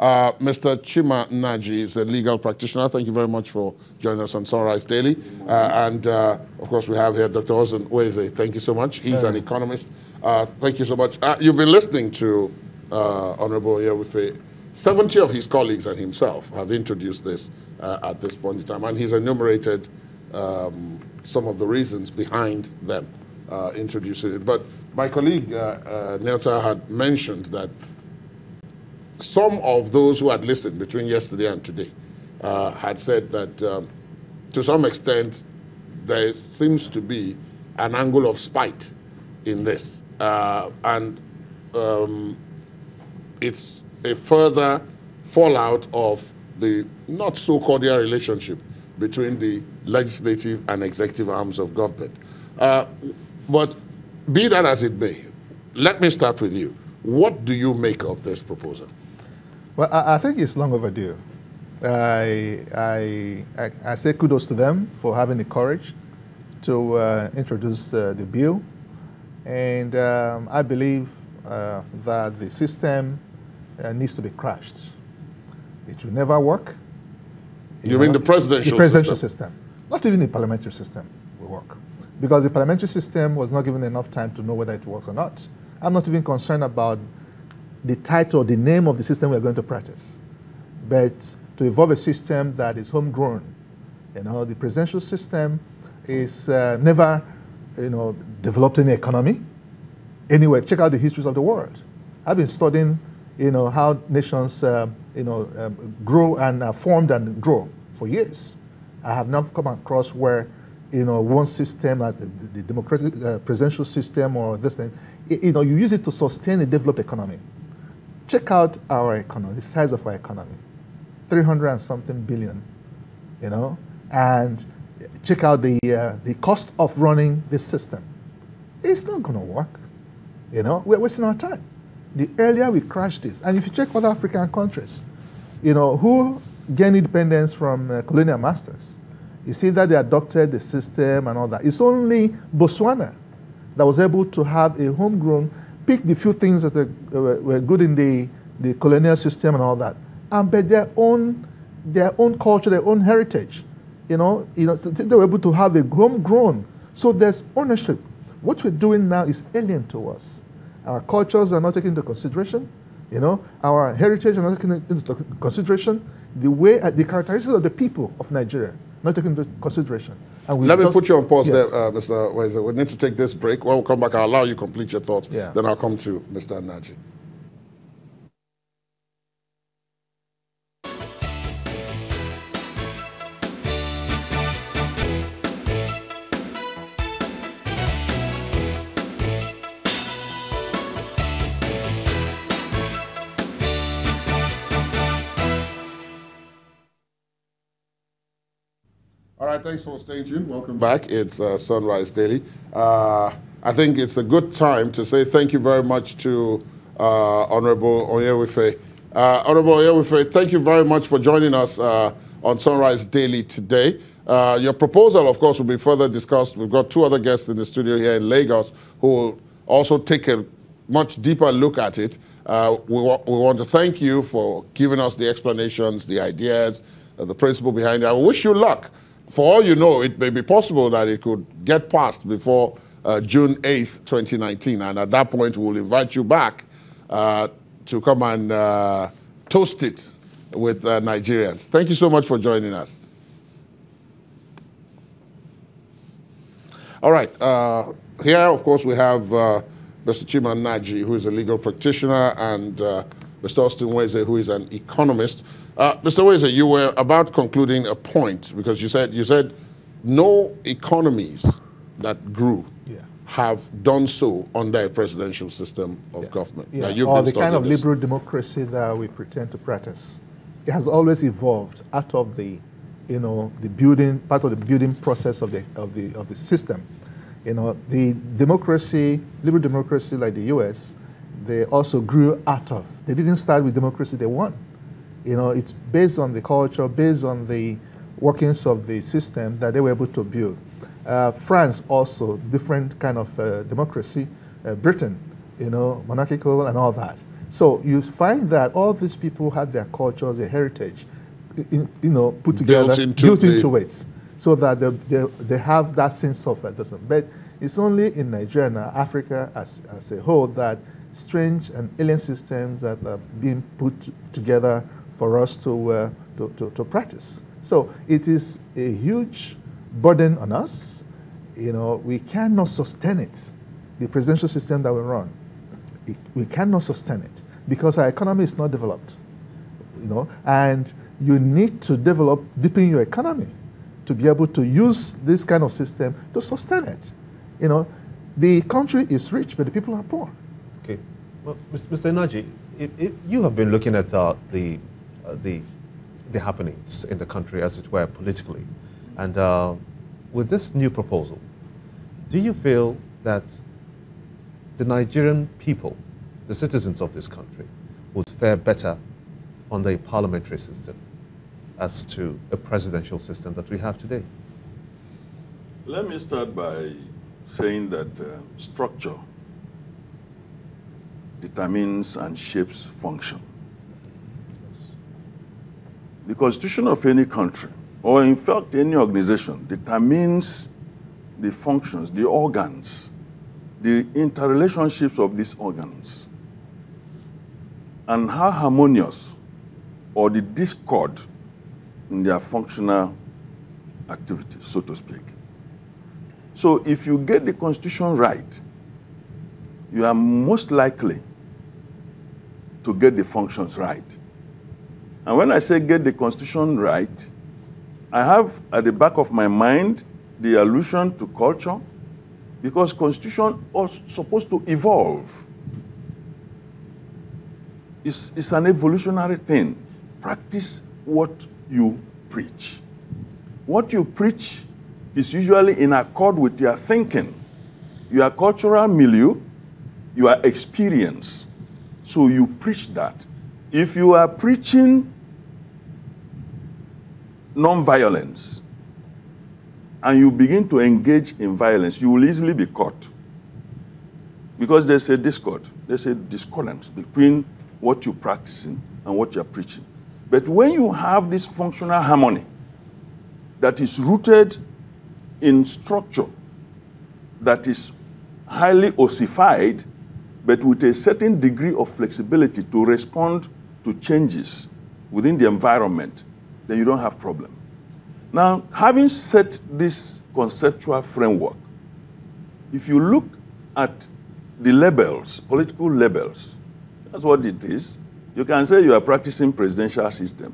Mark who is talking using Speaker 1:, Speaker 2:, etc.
Speaker 1: Mr. Chima Naji is a legal practitioner. Thank you very much for joining us on Sunrise Daily. Of course, we have here Dr. Ozan Weze. Thank you so much. He's an economist. Thank you so much. You've been listening to Honorable Oyewife. 70 of his colleagues and himself have introduced this at this point in time, and he's enumerated some of the reasons behind them introducing it. But my colleague Nelta had mentioned that some of those who had listened between yesterday and today had said that to some extent there seems to be an angle of spite in this, and it's a further fallout of the not so cordial relationship between the legislative and executive arms of government. But be that as it may, let me start with you. What do you make of this proposal?
Speaker 2: Well, I think it's long overdue. I say kudos to them for having the courage to introduce the bill. And I believe that the system needs to be crashed. It will never work.
Speaker 1: You mean the presidential
Speaker 2: system? Not even the parliamentary system will work. Because the parliamentary system was not given enough time to know whether it works or not. I'm not even concerned about the title, the name of the system we're going to practice. But to evolve a system that is homegrown, the presidential system is never, developed any economy. Anyway, check out the histories of the world. I've been studying, how nations, grow and formed and grow for years. I have not come across where, one system, like the democratic presidential system or this thing, you use it to sustain a developed economy. Check out our economy, the size of our economy, 300 and something billion, and check out the cost of running this system. It's not going to work. We're wasting our time. The earlier we crash this, and if you check other African countries, who gained independence from colonial masters, you see that they adopted the system and all that. It's only Botswana that was able to have a homegrown, pick the few things that were good in the colonial system and all that, and but their own culture, their own heritage. They were able to have a homegrown. So there's ownership. What we're doing now is alien to us. Our cultures are not taken into consideration. Our heritage are not taken into consideration. The characteristics of the people of Nigeria not taken into consideration. And
Speaker 1: let me put you on pause there, Mr. Weze. We need to take this break. When we come back, I'll allow you to complete your thoughts.
Speaker 2: Yeah.
Speaker 1: Then I'll come to Mr. Naji. All right, thanks for staying tuned. Welcome back. It's Sunrise Daily. I think it's a good time to say thank you very much to Honorable Oyewife. Honorable Oyewife, thank you very much for joining us on Sunrise Daily today. Your proposal, of course, will be further discussed. We've got two other guests in the studio here in Lagos who will also take a much deeper look at it. We want to thank you for giving us the explanations, the ideas, the principle behind it. I wish you luck. For all you know, it may be possible that it could get passed before June 8th, 2019. And at that point, we'll invite you back to come and toast it with Nigerians. Thank you so much for joining us. All right. Here, of course, we have Mr. Chima Naji, who is a legal practitioner, and Mr. Austin Weze, who is an economist. Mr. Weze, you were about concluding a point because you said no economies that grew have done so under a presidential system of government.
Speaker 2: Yeah. Or the kind of liberal democracy that we pretend to practice. It has always evolved out of the, the building, part of the building process of the system. The democracy, liberal democracy like the US, they also grew out of. They didn't start with democracy they won. It's based on the culture, based on the workings of the system that they were able to build. France also, different kind of democracy. Britain, monarchical and all that. So you find that all these people had their cultures, their heritage, put together, built into it, so that they have that sense of this. But it's only in Nigeria and Africa as a whole that strange and alien systems that are being put together for us to practice. So it is a huge burden on us. We cannot sustain it. The presidential system that we run, we cannot sustain it because our economy is not developed. And you need to deepen your economy to be able to use this kind of system to sustain it. The country is rich, but the people are poor.
Speaker 3: Okay. Well, Mr. Naji, if you have been looking at the happenings in the country, as it were, politically, and with this new proposal, do you feel that the Nigerian people, the citizens of this country, would fare better under a parliamentary system as to a presidential system that we have today?
Speaker 4: Let me start by saying that structure determines and shapes function. The constitution of any country, or in fact any organization, determines the functions, the organs, the interrelationships of these organs, and how harmonious or the discord in their functional activities, so to speak. So if you get the constitution right, you are most likely to get the functions right. And when I say get the constitution right, I have at the back of my mind the allusion to culture, because constitution is supposed to evolve. It's an evolutionary thing. Practice what you preach. What you preach is usually in accord with your thinking, your cultural milieu, your experience. So you preach that. If you are preaching non-violence and you begin to engage in violence, you will easily be caught. Because there's a discord, there's a discordance between what you're practicing and what you're preaching. But when you have this functional harmony that is rooted in structure, that is highly ossified, but with a certain degree of flexibility to respond to changes within the environment, then you don't have problem. Now, having set this conceptual framework, if you look at the labels, political labels, that's what it is. You can say you are practicing presidential system.